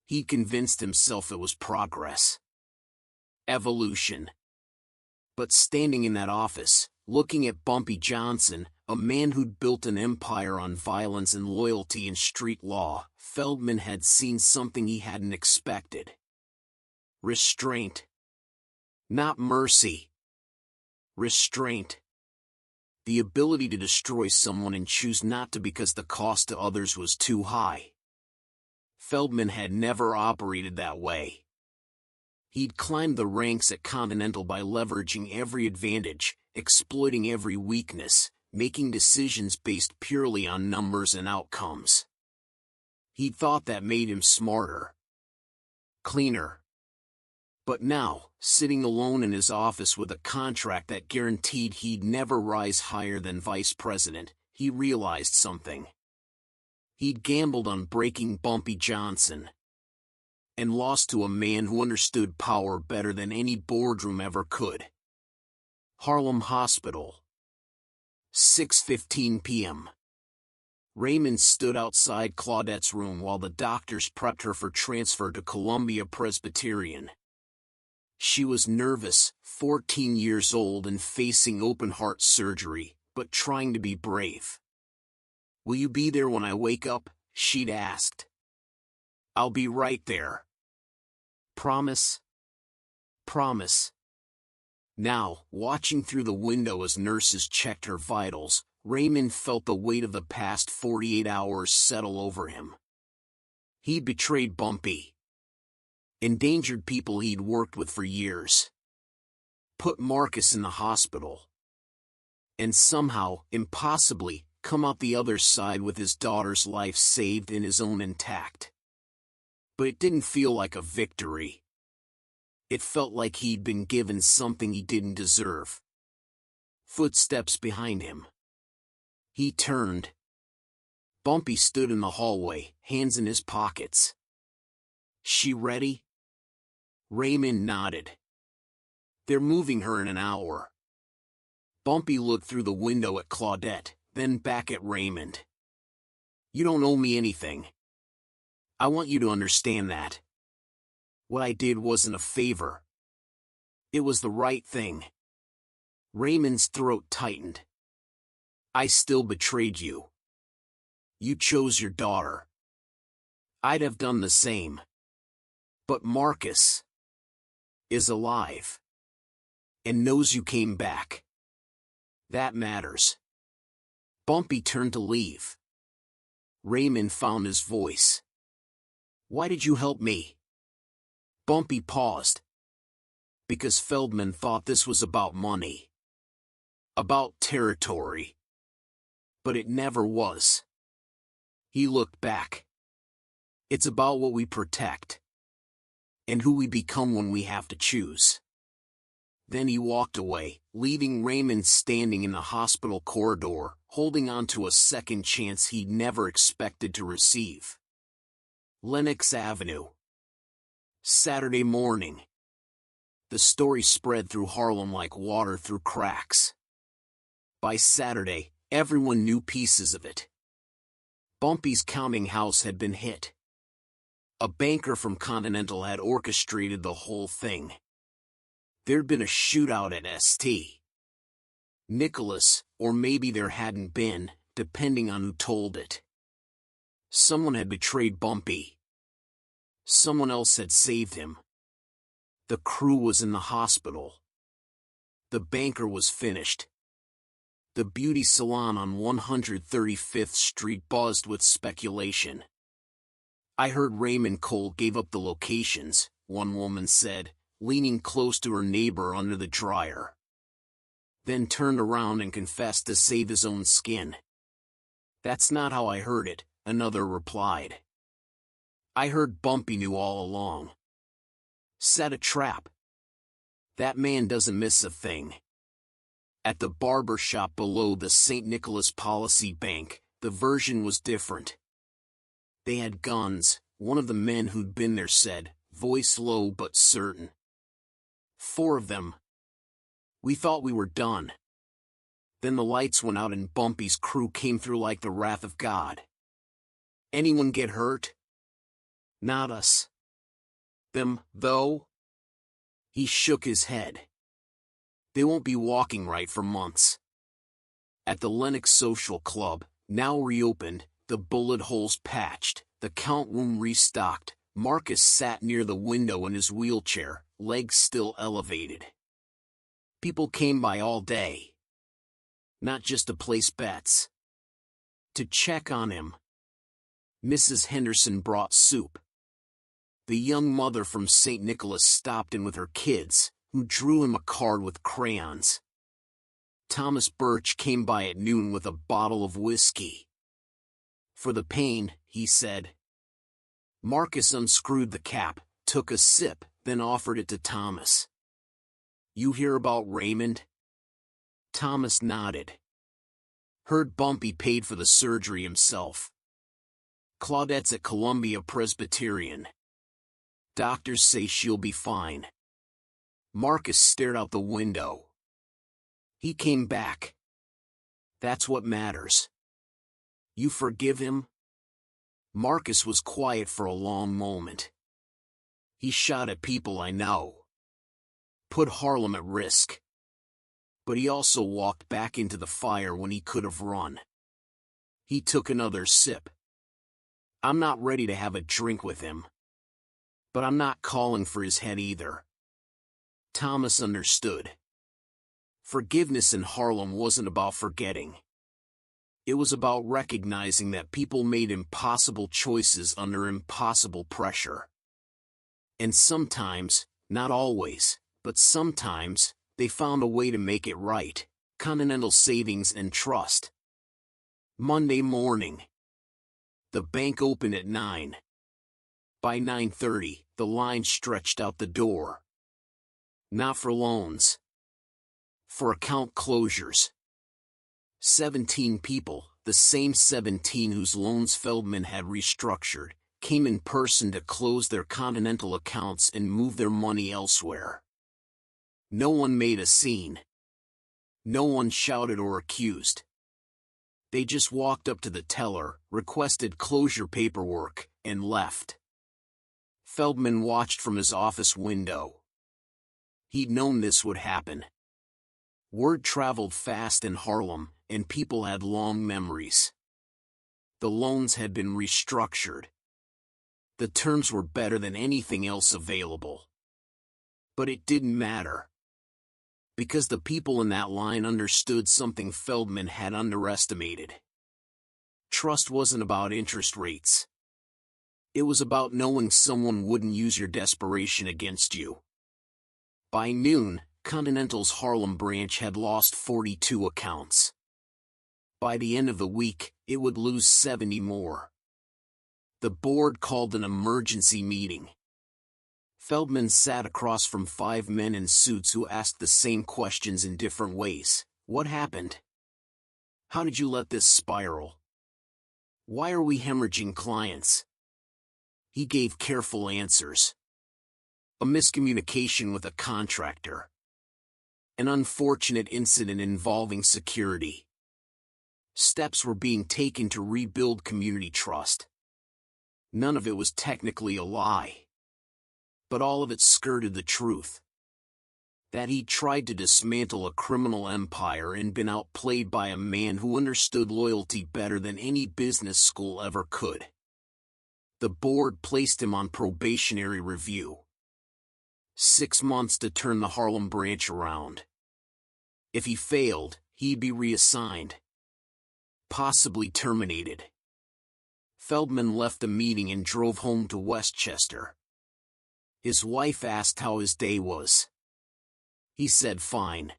He convinced himself it was progress. Evolution. But standing in that office, looking at Bumpy Johnson, a man who'd built an empire on violence and loyalty and street law, Feldman had seen something he hadn't expected. Restraint. Not mercy. Restraint. The ability to destroy someone and choose not to because the cost to others was too high. Feldman had never operated that way. He'd climbed the ranks at Continental by leveraging every advantage, exploiting every weakness, making decisions based purely on numbers and outcomes. He thought that made him smarter. Cleaner. But now, sitting alone in his office with a contract that guaranteed he'd never rise higher than vice president, he realized something. He'd gambled on breaking Bumpy Johnson. And lost to a man who understood power better than any boardroom ever could. Harlem Hospital. 6:15 p.m. Raymond stood outside Claudette's room while the doctors prepped her for transfer to Columbia Presbyterian. She was nervous, 14 years old and facing open-heart surgery, but trying to be brave. "Will you be there when I wake up?" she'd asked. "I'll be right there." "Promise?" "Promise." Now, watching through the window as nurses checked her vitals, Raymond felt the weight of the past 48 hours settle over him. He'd betrayed Bumpy. Endangered people he'd worked with for years. Put Marcus in the hospital. And somehow, impossibly, come out the other side with his daughter's life saved and his own intact. But it didn't feel like a victory. It felt like he'd been given something he didn't deserve. Footsteps behind him. He turned. Bumpy stood in the hallway, hands in his pockets. "She ready?" Raymond nodded. "They're moving her in an hour." Bumpy looked through the window at Claudette, then back at Raymond. You don't owe me anything. I want you to understand that. What I did wasn't a favor. It was the right thing. Raymond's throat tightened. I still betrayed you. You chose your daughter. I'd have done the same. But Marcus is alive. And knows you came back. That matters. Bumpy turned to leave. Raymond found his voice. Why did you help me? Bumpy paused. Because Feldman thought this was about money. About territory. But it never was. He looked back. It's about what we protect. And who we become when we have to choose. Then he walked away, leaving Raymond standing in the hospital corridor, holding on to a second chance he'd never expected to receive. Lenox Avenue. Saturday morning. The story spread through Harlem like water through cracks. By Saturday, everyone knew pieces of it. Bumpy's counting house had been hit. A banker from Continental had orchestrated the whole thing. There'd been a shootout at St. Nicholas, or maybe there hadn't been, depending on who told it. Someone had betrayed Bumpy. Someone else had saved him. The crew was in the hospital. The banker was finished. The beauty salon on 135th Street buzzed with speculation. I heard Raymond Cole gave up the locations, one woman said, leaning close to her neighbor under the dryer. Then turned around and confessed to save his own skin. That's not how I heard it, another replied. I heard Bumpy knew all along. Set a trap. That man doesn't miss a thing. At the barber shop below the St. Nicholas Policy Bank, the version was different. They had guns, one of the men who'd been there said, voice low but certain. 4 of them. We thought we were done. Then the lights went out and Bumpy's crew came through like the wrath of God. Anyone get hurt? Not us. Them, though? He shook his head. They won't be walking right for months. At the Lenox Social Club, now reopened, the bullet holes patched, the count room restocked, Marcus sat near the window in his wheelchair, legs still elevated. People came by all day. Not just to place bets. To check on him. Mrs. Henderson brought soup. The young mother from St. Nicholas stopped in with her kids, who drew him a card with crayons. Thomas Birch came by at noon with a bottle of whiskey. For the pain, he said. Marcus unscrewed the cap, took a sip, then offered it to Thomas. You hear about Raymond? Thomas nodded. Heard Bumpy paid for the surgery himself. Claudette's at Columbia Presbyterian. Doctors say she'll be fine. Marcus stared out the window. He came back. That's what matters. You forgive him? Marcus was quiet for a long moment. He shot at people I know. Put Harlem at risk. But he also walked back into the fire when he could have run. He took another sip. I'm not ready to have a drink with him. But I'm not calling for his head either. Thomas understood. Forgiveness in Harlem wasn't about forgetting. It was about recognizing that people made impossible choices under impossible pressure. And sometimes, not always, but sometimes, they found a way to make it right. Continental Savings and Trust. Monday morning. The bank opened at 9. By 9:30, the line stretched out the door. Not for loans. For account closures. 17 people, the same 17 whose loans Feldman had restructured, came in person to close their Continental accounts and move their money elsewhere. No one made a scene. No one shouted or accused. They just walked up to the teller, requested closure paperwork, and left. Feldman watched from his office window. He'd known this would happen. Word traveled fast in Harlem, and people had long memories. The loans had been restructured. The terms were better than anything else available. But it didn't matter. Because the people in that line understood something Feldman had underestimated. Trust wasn't about interest rates. It was about knowing someone wouldn't use your desperation against you. By noon, Continental's Harlem branch had lost 42 accounts. By the end of the week, it would lose 70 more. The board called an emergency meeting. Feldman sat across from 5 men in suits who asked the same questions in different ways. What happened? How did you let this spiral? Why are we hemorrhaging clients? He gave careful answers. A miscommunication with a contractor. An unfortunate incident involving security. Steps were being taken to rebuild community trust. None of it was technically a lie. But all of it skirted the truth. That he'd tried to dismantle a criminal empire and been outplayed by a man who understood loyalty better than any business school ever could. The board placed him on probationary review. 6 months to turn the Harlem branch around. If he failed, he'd be reassigned. Possibly terminated. Feldman left the meeting and drove home to Westchester. His wife asked how his day was. He said fine.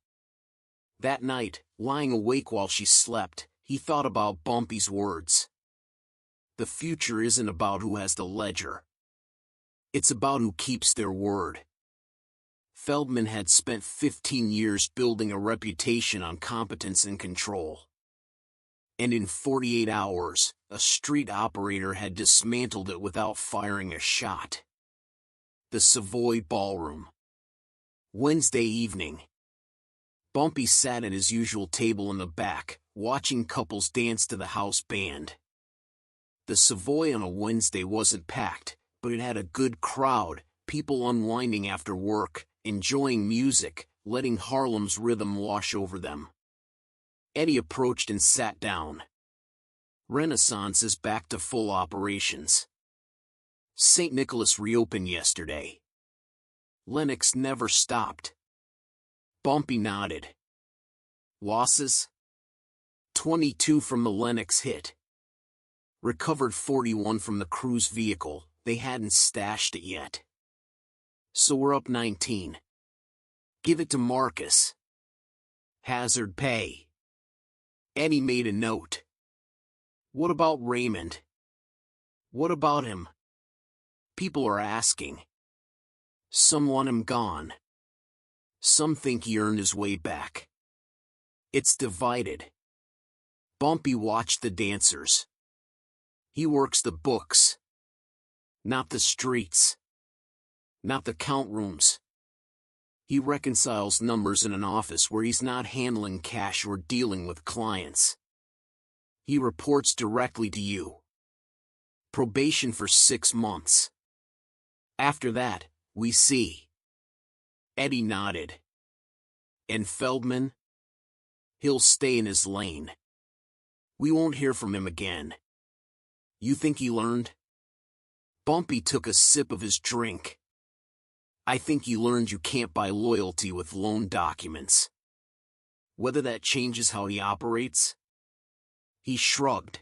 That night, lying awake while she slept, he thought about Bumpy's words. The future isn't about who has the ledger. It's about who keeps their word. Feldman had spent 15 years building a reputation on competence and control. And in 48 hours, a street operator had dismantled it without firing a shot. The Savoy Ballroom. Wednesday evening. Bumpy sat at his usual table in the back, watching couples dance to the house band. The Savoy on a Wednesday wasn't packed, but it had a good crowd, people unwinding after work, enjoying music, letting Harlem's rhythm wash over them. Eddie approached and sat down. Renaissance is back to full operations. St. Nicholas reopened yesterday. Lennox never stopped. Bumpy nodded. Losses? 22 from the Lennox hit. Recovered 41 from the cruise vehicle, they hadn't stashed it yet. So we're up 19. Give it to Marcus. Hazard pay. Eddie made a note. What about Raymond? What about him? People are asking. Some want him gone. Some think he earned his way back. It's divided. Bumpy watched the dancers. He works the books. Not the streets. Not the count rooms. He reconciles numbers in an office where he's not handling cash or dealing with clients. He reports directly to you. Probation for 6 months. After that, we see. Eddie nodded. And Feldman? He'll stay in his lane. We won't hear from him again. You think he learned? Bumpy took a sip of his drink. I think he learned you can't buy loyalty with loan documents. Whether that changes how he operates? He shrugged.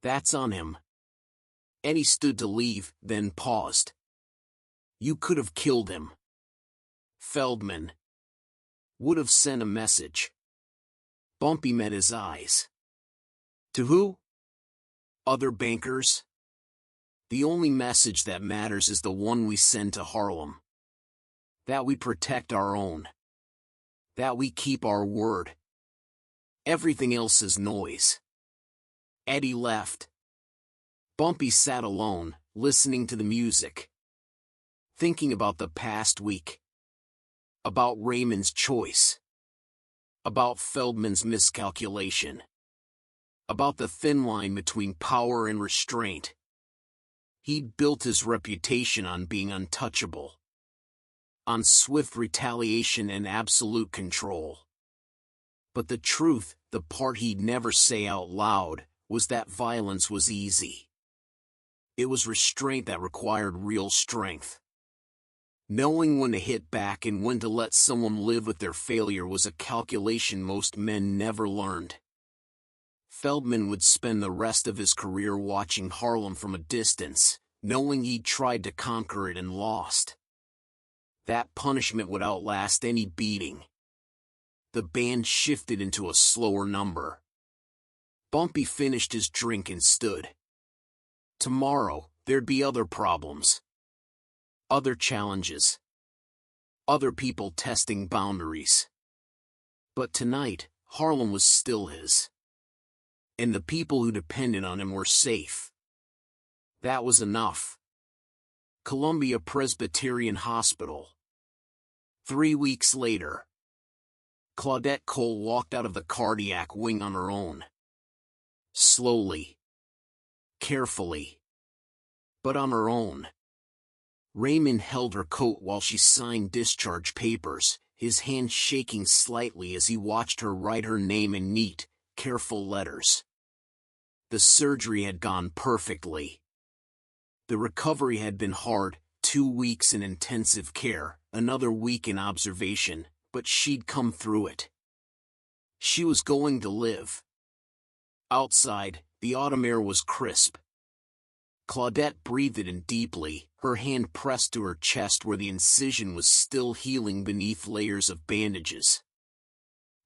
That's on him. Eddie stood to leave, then paused. You could have killed him. Feldman would have sent a message. Bumpy met his eyes. To who? Other bankers? The only message that matters is the one we send to Harlem. That we protect our own. That we keep our word. Everything else is noise. Eddie left. Bumpy sat alone, listening to the music. Thinking about the past week. About Raymond's choice. About Feldman's miscalculation. about the thin line between power and restraint. He'd built his reputation on being untouchable, on swift retaliation and absolute control. But the truth, the part he'd never say out loud, was that violence was easy. It was restraint that required real strength. Knowing when to hit back and when to let someone live with their failure was a calculation most men never learned. Feldman would spend the rest of his career watching Harlem from a distance, knowing he'd tried to conquer it and lost. That punishment would outlast any beating. The band shifted into a slower number. Bumpy finished his drink and stood. Tomorrow, there'd be other problems. Other challenges. Other people testing boundaries. But tonight, Harlem was still his. And the people who depended on him were safe. That was enough. Columbia Presbyterian Hospital. 3 weeks later. Claudette Cole walked out of the cardiac wing on her own. Slowly. Carefully. But on her own. Raymond held her coat while she signed discharge papers, his hand shaking slightly as he watched her write her name in neat, careful letters. The surgery had gone perfectly. The recovery had been hard, 2 weeks in intensive care, another week in observation, but she'd come through it. She was going to live. Outside, the autumn air was crisp. Claudette breathed in deeply, her hand pressed to her chest where the incision was still healing beneath layers of bandages.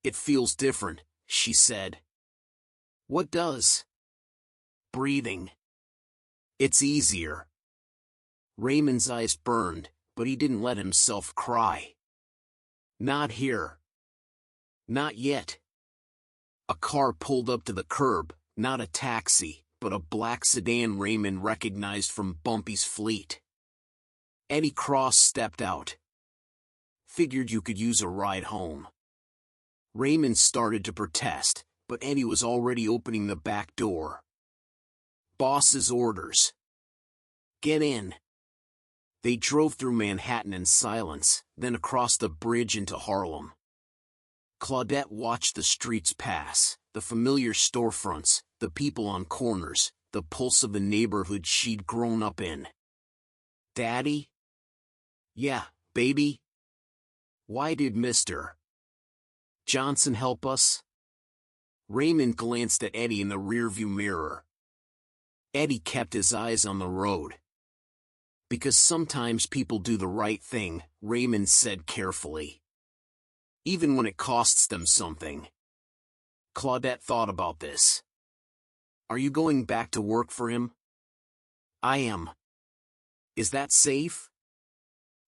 "It feels different," she said. "What does?" "Breathing. It's easier." Raymond's eyes burned, but he didn't let himself cry. "Not here. Not yet." A car pulled up to the curb, not a taxi, but a black sedan Raymond recognized from Bumpy's fleet. Eddie Cross stepped out. "Figured you could use a ride home." Raymond started to protest, but Eddie was already opening the back door. "Boss's orders. Get in." They drove through Manhattan in silence, then across the bridge into Harlem. Claudette watched the streets pass, the familiar storefronts, the people on corners, the pulse of the neighborhood she'd grown up in. "Daddy?" "Yeah, baby?" "Why did Mr. Johnson help us?" Raymond glanced at Eddie in the rearview mirror. Eddie kept his eyes on the road. "Because sometimes people do the right thing," Raymond said carefully. "Even when it costs them something." Claudette thought about this. "Are you going back to work for him?" "I am." "Is that safe?"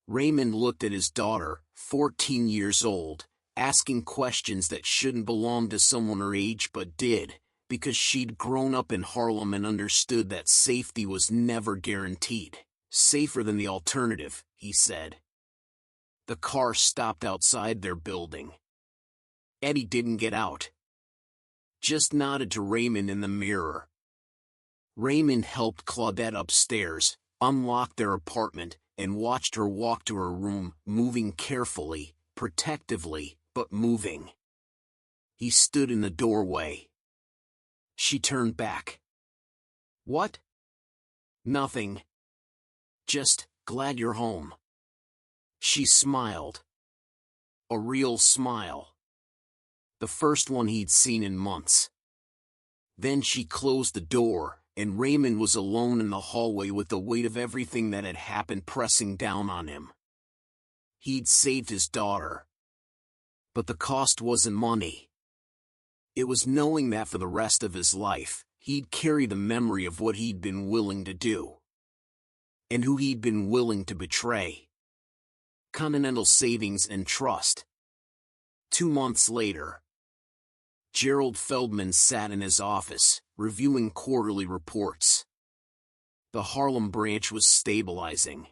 Raymond looked at his daughter, 14 years old, asking questions that shouldn't belong to someone her age but did, because she'd grown up in Harlem and understood that safety was never guaranteed. "Safer than the alternative," he said. The car stopped outside their building. Eddie didn't get out. Just nodded to Raymond in the mirror. Raymond helped Claudette upstairs, unlocked their apartment, and watched her walk to her room, moving carefully, protectively, but moving. He stood in the doorway. She turned back. "What?" "Nothing. Just, glad you're home." She smiled. A real smile. The first one he'd seen in months. Then she closed the door, and Raymond was alone in the hallway with the weight of everything that had happened pressing down on him. He'd saved his daughter. But the cost wasn't money. It was knowing that for the rest of his life, he'd carry the memory of what he'd been willing to do. And who he'd been willing to betray. Continental Savings and Trust. 2 months later. Gerald Feldman sat in his office, reviewing quarterly reports. The Harlem branch was stabilizing.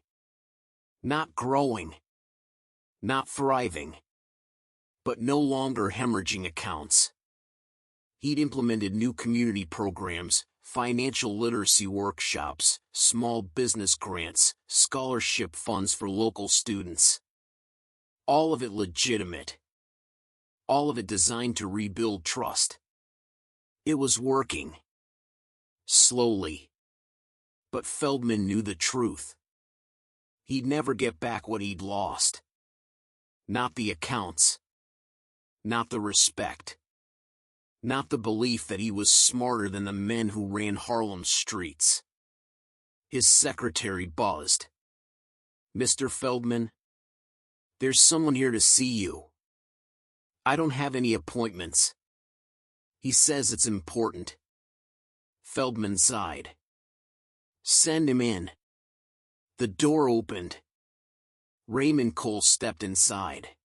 Not growing. Not thriving. But no longer hemorrhaging accounts. He'd implemented new community programs, financial literacy workshops, small business grants, scholarship funds for local students. All of it legitimate. All of it designed to rebuild trust. It was working. Slowly. But Feldman knew the truth. He'd never get back what he'd lost. Not the accounts. Not the respect. Not the belief that he was smarter than the men who ran Harlem's streets. His secretary buzzed. "Mr. Feldman? There's someone here to see you." "I don't have any appointments." "He says it's important." Feldman sighed. "Send him in." The door opened. Raymond Cole stepped inside.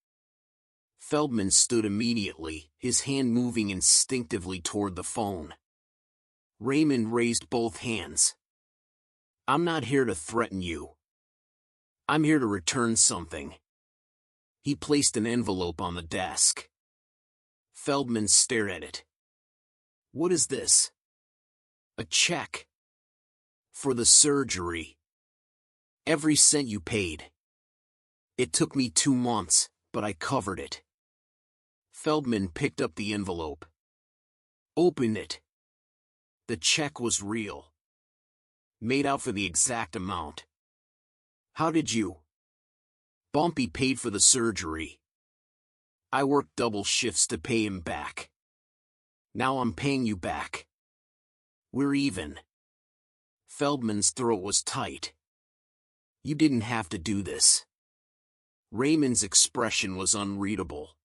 Feldman stood immediately, his hand moving instinctively toward the phone. Raymond raised both hands. "I'm not here to threaten you. I'm here to return something." He placed an envelope on the desk. Feldman stared at it. "What is this?" "A check. For the surgery. Every cent you paid. It took me 2 months, but I covered it." Feldman picked up the envelope. Opened it. The check was real. Made out for the exact amount. "How did you?" "Bumpy paid for the surgery. I worked double shifts to pay him back. Now I'm paying you back. We're even." Feldman's throat was tight. "You didn't have to do this." Raymond's expression was unreadable.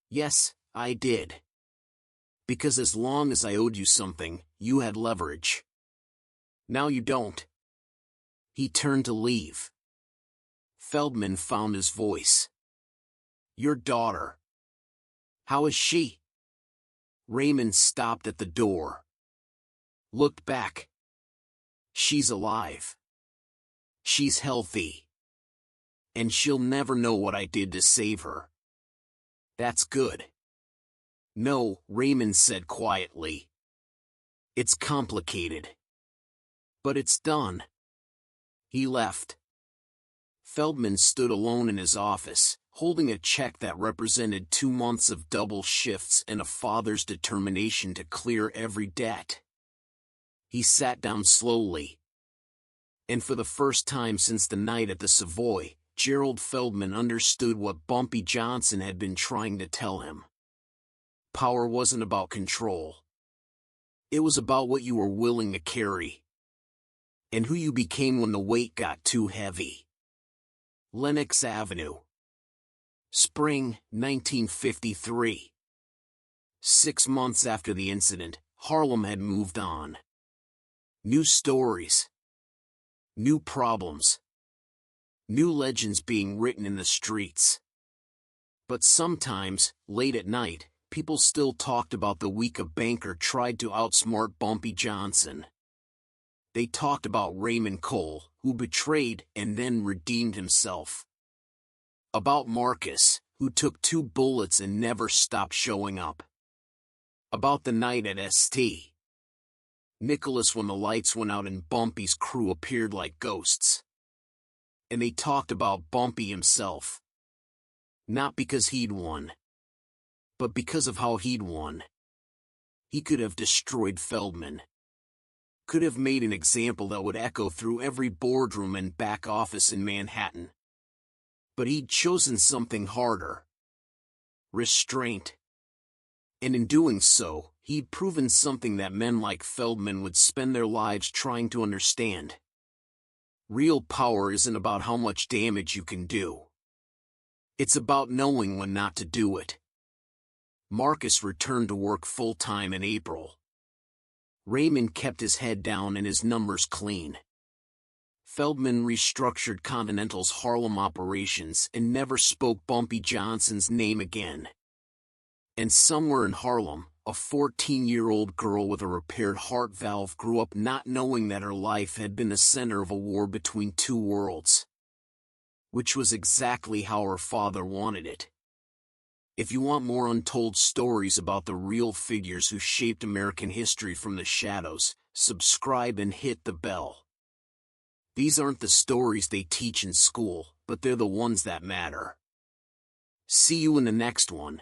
"Yes, I did. Because as long as I owed you something, you had leverage. Now you don't." He turned to leave. Feldman found his voice. "Your daughter. How is she?" Raymond stopped at the door. Looked back. "She's alive. She's healthy. And she'll never know what I did to save her." "That's good." "No," Raymond said quietly. "It's complicated. But it's done." He left. Feldman stood alone in his office, holding a check that represented 2 months of double shifts and a father's determination to clear every debt. He sat down slowly. And for the first time since the night at the Savoy, Gerald Feldman understood what Bumpy Johnson had been trying to tell him. Power wasn't about control. It was about what you were willing to carry. And who you became when the weight got too heavy. Lenox Avenue. Spring, 1953. 6 months after the incident, Harlem had moved on. New stories. New problems. New legends being written in the streets. But sometimes, late at night, people still talked about the week a banker tried to outsmart Bumpy Johnson. They talked about Raymond Cole, who betrayed and then redeemed himself. About Marcus, who took 2 bullets and never stopped showing up. About the night at St. Nicholas when the lights went out and Bumpy's crew appeared like ghosts. And they talked about Bumpy himself. Not because he'd won. But because of how he'd won. He could have destroyed Feldman. Could have made an example that would echo through every boardroom and back office in Manhattan. But he'd chosen something harder. Restraint. And in doing so, he'd proven something that men like Feldman would spend their lives trying to understand. Real power isn't about how much damage you can do. It's about knowing when not to do it. Marcus returned to work full-time in April. Raymond kept his head down and his numbers clean. Feldman restructured Continental's Harlem operations and never spoke Bumpy Johnson's name again. And somewhere in Harlem, a 14-year-old girl with a repaired heart valve grew up not knowing that her life had been the center of a war between 2 worlds. Which was exactly how her father wanted it. If you want more untold stories about the real figures who shaped American history from the shadows, subscribe and hit the bell. These aren't the stories they teach in school, but they're the ones that matter. See you in the next one.